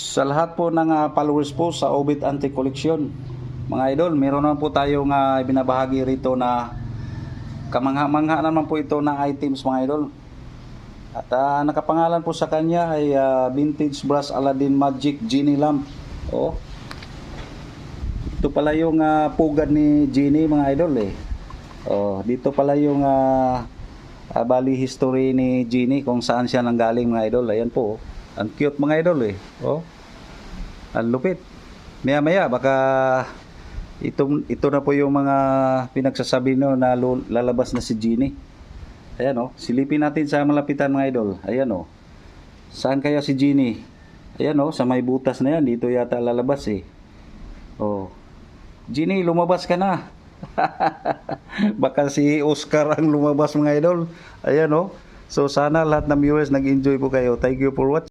Sa lahat po ng followers po sa Obit Antique Collection, mga idol, meron naman po tayong binabahagi rito na kamangha-mangha naman po ito na items, mga idol. At nakapangalan po sa kanya ay Vintage Brass Aladdin Magic Genie Lamp. Oh. Ito pala yung pugad ni Genie, mga idol eh. Oh, dito pala yung bali history ni Genie kung saan siya nanggaling, mga idol. Ayan po. Ang cute, mga idol eh. Oh. Ang lupit. Maya-maya baka ito na po yung mga pinagsasabi no na lalabas na si Genie. Ayan oh, silipin natin sa malapitan, mga idol. Ayan oh. Saan kaya si Genie? Ayan oh, sa may butas na yan, dito yata lalabas eh. Oh. Genie, lumabas ka na. Baka si Oscar ang lumabas, mga idol. Ayan oh. So sana lahat ng viewers nag-enjoy po kayo. Thank you for watching.